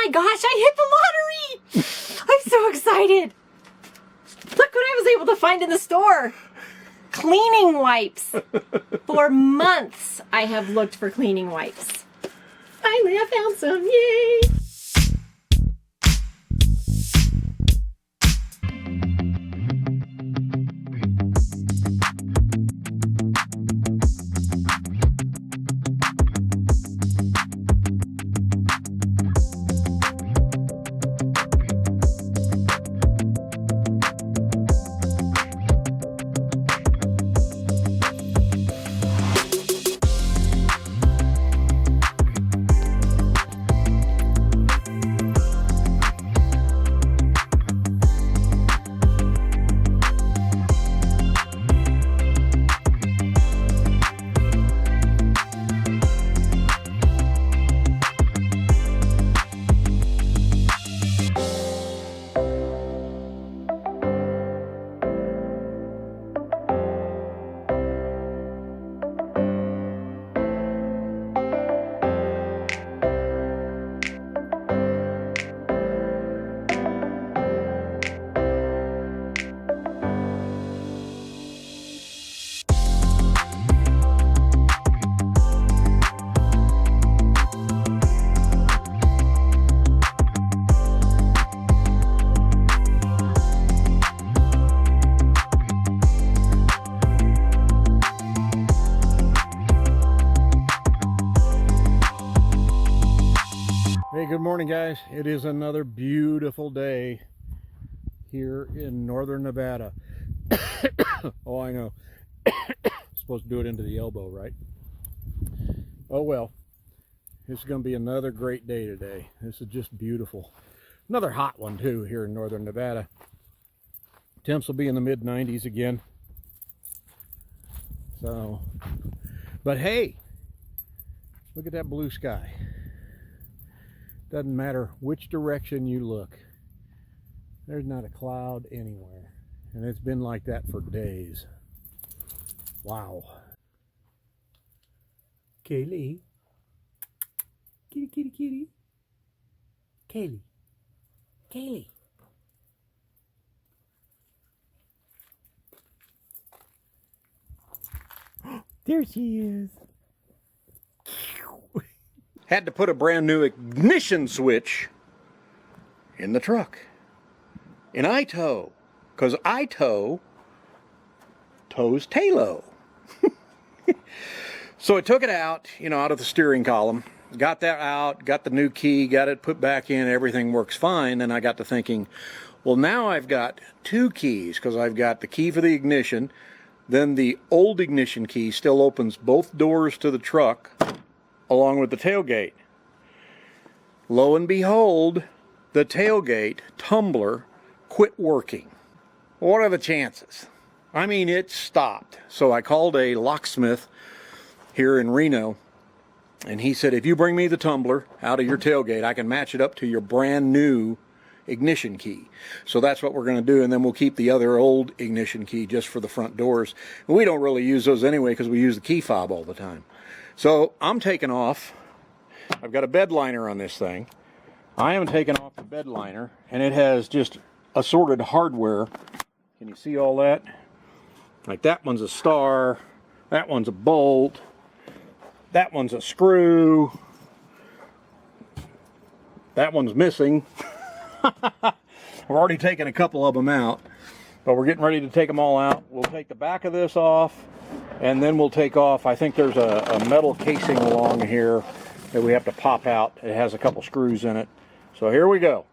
my gosh, I hit the lottery! I'm so excited. Look what I was able to find in the store. Cleaning wipes. For months, I have looked for cleaning wipes. Finally, I found some. Yay! Hey, good morning, guys. It is another beautiful day here in northern Nevada. Oh, I know. Supposed to do it into the elbow, right? Oh well. This is going to be another great day today. This is just beautiful. Another hot one too here in northern Nevada. Temps will be in the mid 90s again. So, but hey, look at that blue sky. Doesn't matter which direction you look, there's not a cloud anywhere, and it's been like that for days. Wow. Kaylee, kitty, kitty, kitty. Kaylee, Kaylee. There she is. Had to put a brand new ignition switch in the truck. And I tow, because I tows Taylo. So I took it out, out of the steering column, got that out, got the new key, got it put back in, everything works fine. Then I got to thinking, well, now I've got two keys, because I've got the key for the ignition, then the old ignition key still opens both doors to the truck, along with the tailgate. Lo and behold, the tailgate tumbler quit working. What are the chances? I mean, it stopped. So I called a locksmith here in Reno, and he said, if you bring me the tumbler out of your tailgate, I can match it up to your brand new ignition key. So that's what we're going to do, and then we'll keep the other old ignition key just for the front doors. And we don't really use those anyway because we use the key fob all the time. So I'm taking off. I've got a bed liner on this thing. I am taking off the bed liner, and it has just assorted hardware. Can you see all that? Like that one's a star, that one's a bolt, that one's a screw, that one's missing. We're already taking a couple of them out, but we're getting ready to take them all out. We'll take the back of this off, and then we'll take off, I think there's a metal casing along here that we have to pop out. It has a couple screws in it. So here we go.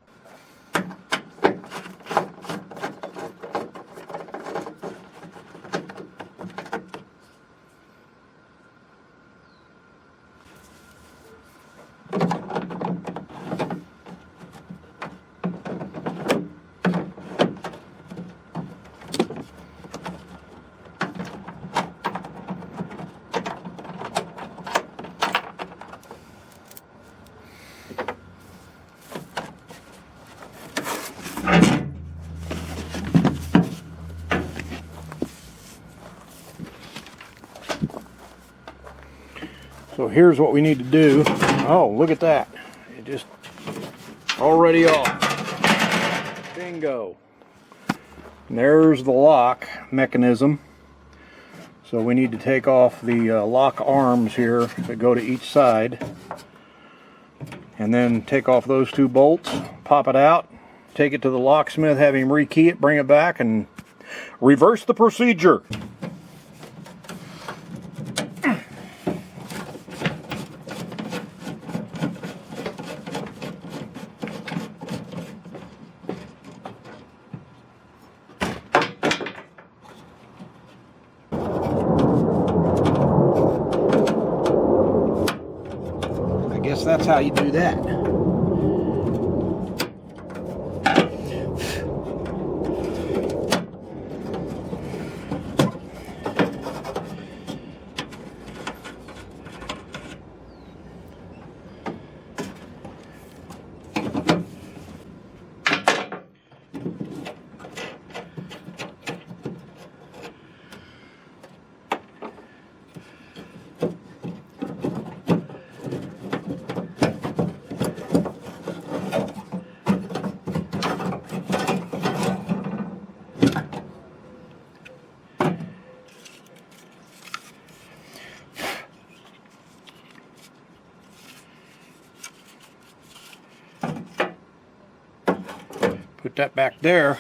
So here's what we need to do. Oh, look at that. It just already off. Bingo. And there's the lock mechanism. So we need to take off the lock arms here that go to each side. And then take off those two bolts, pop it out, take it to the locksmith, have him rekey it, bring it back, and reverse the procedure. I guess that's how you do that. Put that back there.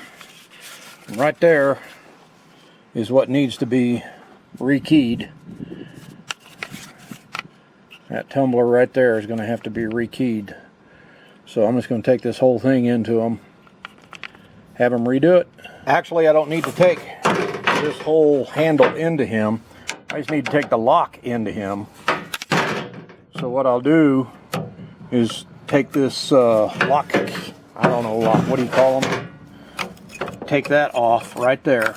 And right there is what needs to be rekeyed. That tumbler right there is going to have to be rekeyed. So I'm just going to take this whole thing into them, have them redo it. Actually, I don't need to take this whole handle into him. I just need to take the lock into him. So what I'll do is take this lock, I don't know, what do you call them? Take that off right there.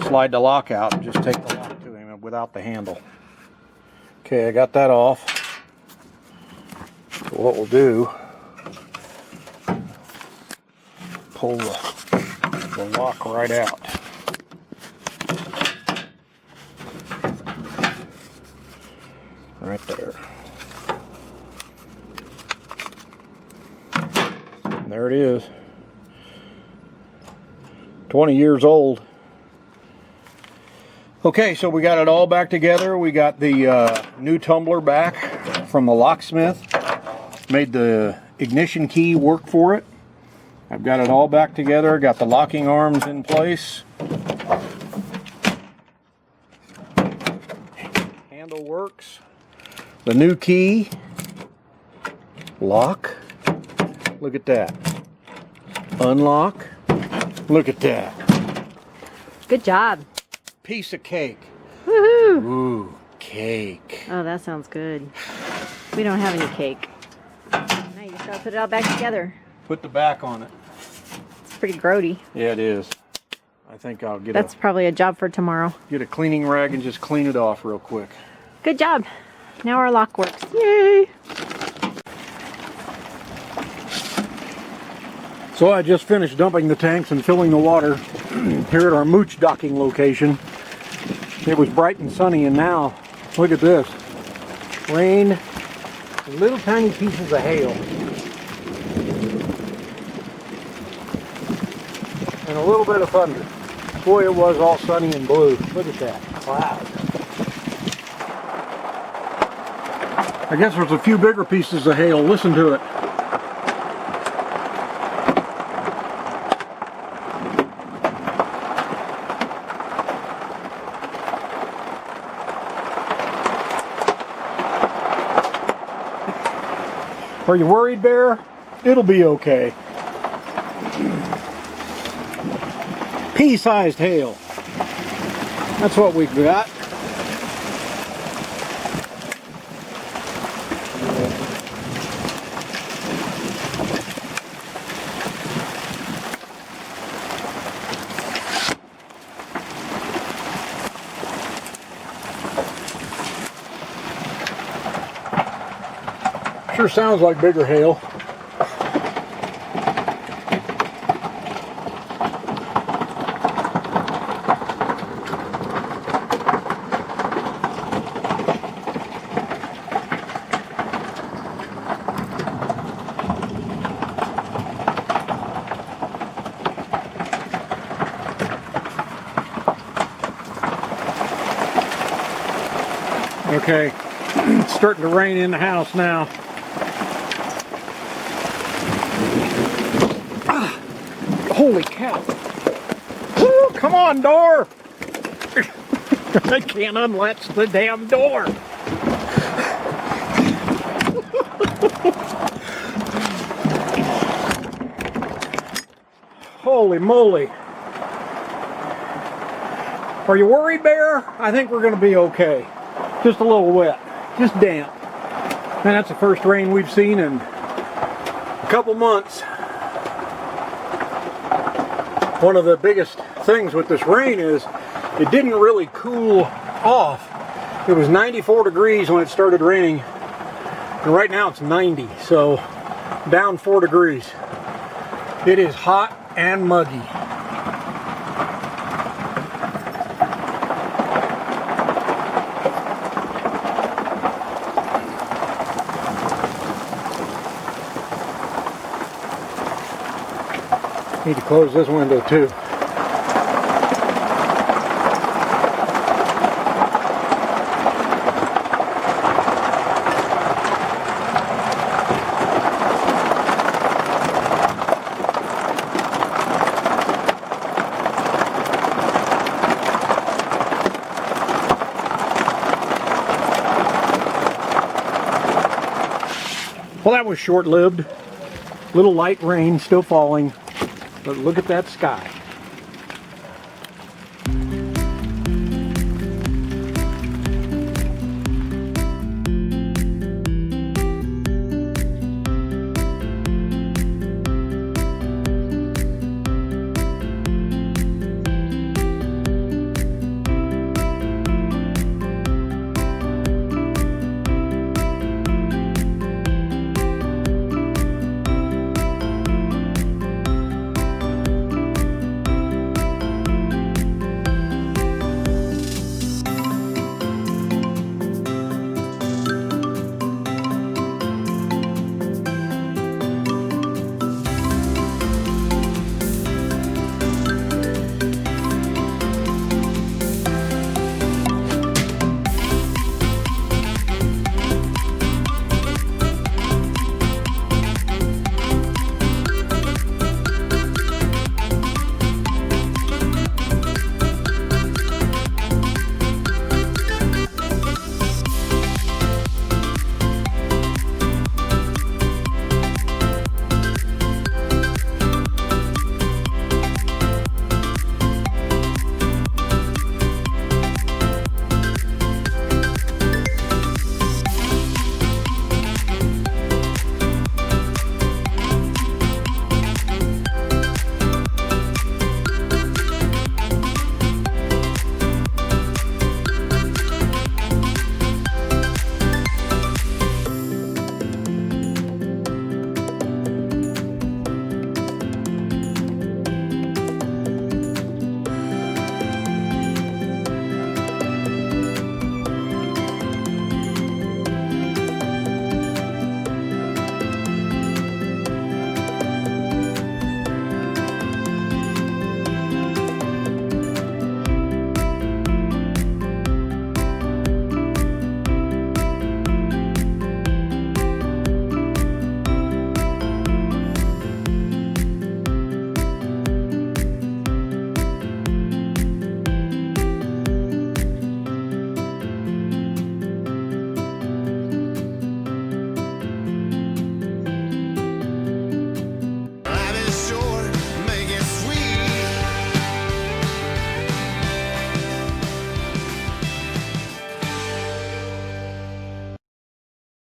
Slide the lock out and just take the lock to him without the handle. Okay, I got that off. So what we'll do, pull the lock right out. Right there. And there it is. 20 years old. Okay, so we got it all back together. We got the new tumbler back from the locksmith. Made the ignition key work for it. I've got it all back together. Got the locking arms in place. Handle works. The new key. Lock. Look at that. Unlock. Look at that. Good job. Piece of cake. Woohoo! Ooh, cake. Oh, that sounds good. We don't have any cake. Now you just gotta put it all back together. Put the back on it. It's pretty grody. Yeah, it is. I think I'll get That's probably a job for tomorrow. get a cleaning rag and just clean it off real quick. Good job. Now our lock works. Yay! So I just finished dumping the tanks and filling the water here at our mooch docking location. It was bright and sunny, and now look at this. Rain, little tiny pieces of hail, and a little bit of thunder. Boy, it was all sunny and blue. Look at that cloud. I guess there's a few bigger pieces of hail. Listen to it. Are you worried, Bear? It'll be okay. Pea-sized hail. That's what we've got. Sure sounds like bigger hail. Okay, it's starting to rain in the house now. Ah, holy cow. Woo, come on, door. I can't unlatch the damn door. Holy moly. Are you worried, Bear? I think we're going to be okay. Just a little wet. Just damp. And that's the first rain we've seen in a couple months. One of the biggest things with this rain is it didn't really cool off. It was 94 degrees when it started raining. And right now it's 90. So down 4 degrees. It is hot and muggy. Need to close this window too. Well, that was short-lived. Little light rain still falling, but look at that sky.